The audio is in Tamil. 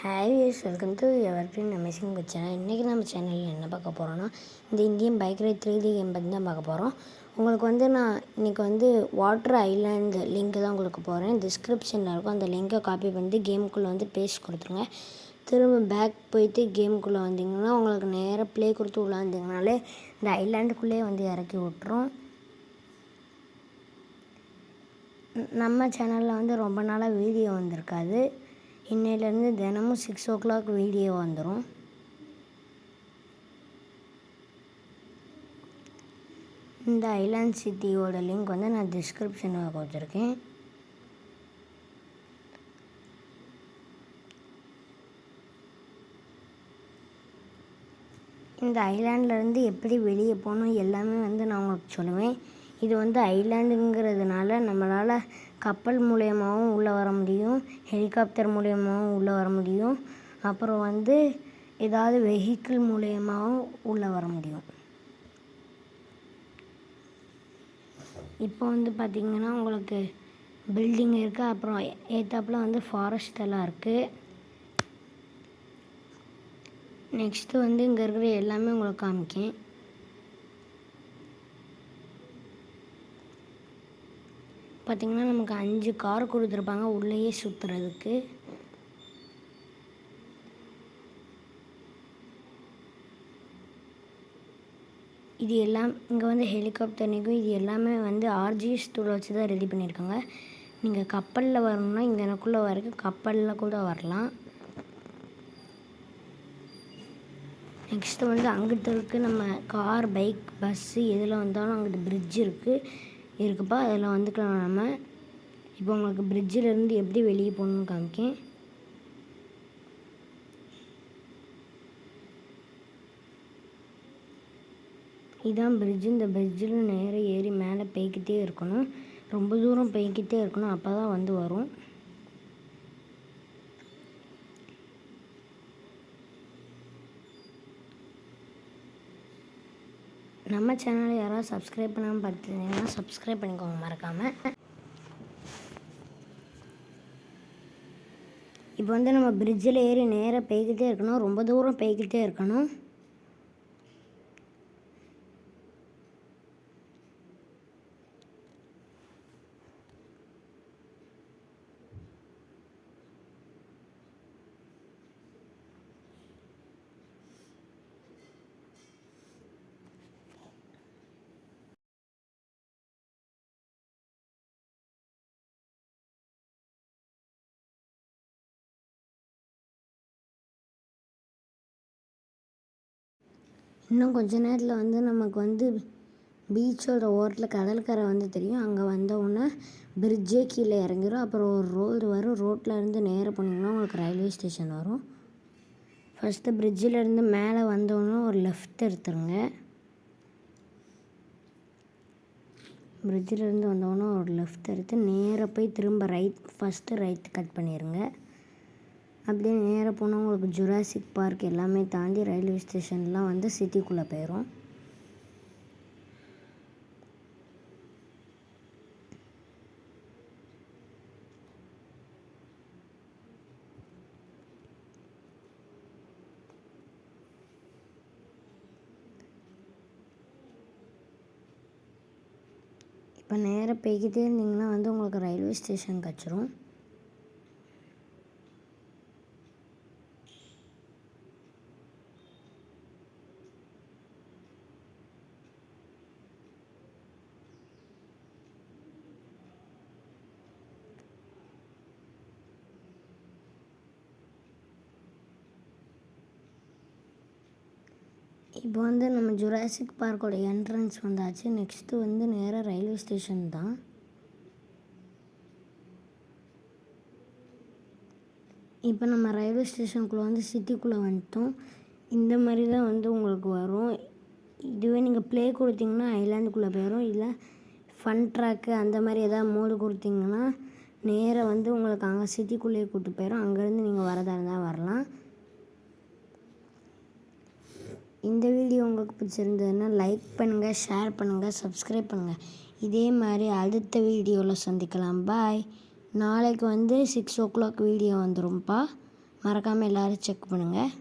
Hi views, welcome to evergreen amazing but channel. இன்றைக்கி நம்ம சேனலில் என்ன பார்க்க போகிறோன்னா, இந்த Indian bike ride 3D game பற்றி தான் பார்க்க போகிறோம். உங்களுக்கு நான் இன்றைக்கி வாட்டர் ஐலாண்டு லிங்க் தான் உங்களுக்கு போகிறேன். டிஸ்கிரிப்ஷனில் இருக்கும். அந்த லிங்கை காப்பி பண்ணிட்டு கேமுக்குள்ளே பேஸ்ட் கொடுத்துருங்க. திரும்ப பேக் போயிட்டு கேமுக்குள்ளே வந்தீங்கன்னா உங்களுக்கு நேராக ப்ளே கொடுத்து உள்ளே வந்தீங்கனாலே இந்த ஐலாண்டுக்குள்ளே இறக்கி விட்டுரும். நம்ம சேனலில் ரொம்ப நாளாக வீடியோ வந்திருக்காது. இன்னையிலேருந்து தினமும் 6 o'clock வீடியோ வந்துடும். இந்த ஐலாண்ட் சிட்டியோட லிங்க் நான் டிஸ்கிரிப்ஷனில் கொடுத்துருக்கேன். இந்த ஐலாண்ட்லேருந்து எப்படி வெளியே போகணும் எல்லாமே நான் உங்களுக்கு சொல்லுவேன். இது ஐலாண்டுங்கிறதுனால நம்மளால் கப்பல் மூலயமாவும் உள்ளே வர முடியும், ஹெலிகாப்டர் மூலயமாவும் உள்ளே வர முடியும், அப்புறம் ஏதாவது வெஹிக்கிள் மூலயமாவும் உள்ளே வர முடியும். இப்போ பார்த்திங்கன்னா உங்களுக்கு பில்டிங் இருக்குது, அப்புறம் ஏத்தாப்பில் ஃபாரஸ்ட் எல்லாம் இருக்குது. நெக்ஸ்ட்டு இங்கே இருக்கிற எல்லாமே உங்களுக்கு காமிக்கேன். பார்த்திங்கன்னா நமக்கு 5 கார் கொடுத்துருப்பாங்க உள்ளேயே சுற்றுறதுக்கு. இது எல்லாம் இங்கே ஹெலிகாப்டர் நிற்கும். இது எல்லாமே ஆர்ஜிஎஸ் டூலை வச்சு தான் ரெடி பண்ணியிருக்காங்க. நீங்கள் கப்பலில் வரணுன்னா இங்கே எனக்குள்ளே வரைக்கும் கப்பலில் கூட வரலாம். நெக்ஸ்ட்டு அங்கிட்டு இருக்குது. நம்ம கார், பைக், பஸ்ஸு எதில் வந்தாலும் அங்கிட்டு பிரிட்ஜ் இருக்குப்பா. அதில் வந்துக்கலாம் நம்ம. இப்போ உங்களுக்கு பிரிட்ஜிலேருந்து எப்படி வெளியே போகணுன்னு காமிக்கேன். இதான் பிரிட்ஜு. இந்த பிரிட்ஜில் நேராக ஏறி மேலே போய்கிட்டே இருக்கணும். ரொம்ப தூரம் போய்கிட்டே இருக்கணும், அப்போ தான் வரும். நம்ம சேனலை யாராவது சப்ஸ்கிரைப் பண்ணாமல் பார்த்துருந்தீங்கன்னா சப்ஸ்கிரைப் பண்ணிக்கோங்க மறக்காமல். இப்போ நம்ம பிரிட்ஜில் ஏறி நேராக போய்கிட்டே இருக்கணும். ரொம்ப தூரம் போய்கிட்டே இருக்கணும். இன்னும் கொஞ்ச நேரத்தில் நமக்கு பீச்சோட ஓரத்தில் கடற்கரை தெரியும். அங்கே வந்தவுடனே பிரிட்ஜே கீழே இறங்கிடும். அப்புறம் ஒரு ரோடு வரும். ரோட்டில் இருந்து நேராக போனீங்கன்னா உங்களுக்கு ரயில்வே ஸ்டேஷன் வரும். ஃபஸ்ட்டு பிரிட்ஜிலேருந்து மேலே வந்தோடனே ஒரு லெஃப்ட் எடுத்துருங்க. பிரிட்ஜிலேருந்து வந்தோடனே ஒரு லெஃப்ட் எடுத்து நேராக போய் திரும்ப ஃபஸ்ட்டு ரைட் கட் பண்ணிடுங்க. அப்படியே நேராக போனால் உங்களுக்கு ஜுராசிக் பார்க் எல்லாமே தாண்டி ரயில்வே ஸ்டேஷன்லாம் சிட்டிக்குள்ளே போயிடும். இப்போ நேராக போய்கிட்டே இருந்தீங்கன்னா உங்களுக்கு ரயில்வே ஸ்டேஷன் கிடச்சிரும். இப்போ நம்ம ஜுராசிக் பார்க்கோட என்ட்ரன்ஸ் வந்தாச்சு. நெக்ஸ்ட்டு நேராக ரயில்வே ஸ்டேஷன் தான். இப்போ நம்ம ரயில்வே ஸ்டேஷனுக்குள்ளே சிட்டிக்குள்ளே வந்துட்டோம். இந்த மாதிரி தான் உங்களுக்கு வரும். இதுவே நீங்கள் ப்ளே கொடுத்தீங்கன்னா ஐலாண்டுக்குள்ளே போயிடும். இல்லை ஃபன் ட்ராக்கு அந்த மாதிரி எதாவது மோடு கொடுத்தீங்கன்னா நேராக உங்களுக்கு அங்கே சிட்டிக்குள்ளேயே கூப்பிட்டு போயிடும். அங்கேருந்து நீங்கள் வரதா இருந்தால் வரலாம். இந்த வீடியோ உங்களுக்கு பிடிச்சிருந்ததுன்னா லைக் பண்ணுங்கள், ஷேர் பண்ணுங்கள், சப்ஸ்கிரைப் பண்ணுங்கள். இதே மாதிரி அடுத்த வீடியோவில் சந்திக்கலாம். பாய். நாளைக்கு 6 o'clock வீடியோ வந்துரும்ப்பா. மறக்காமல் எல்லோரும் செக் பண்ணுங்கள்.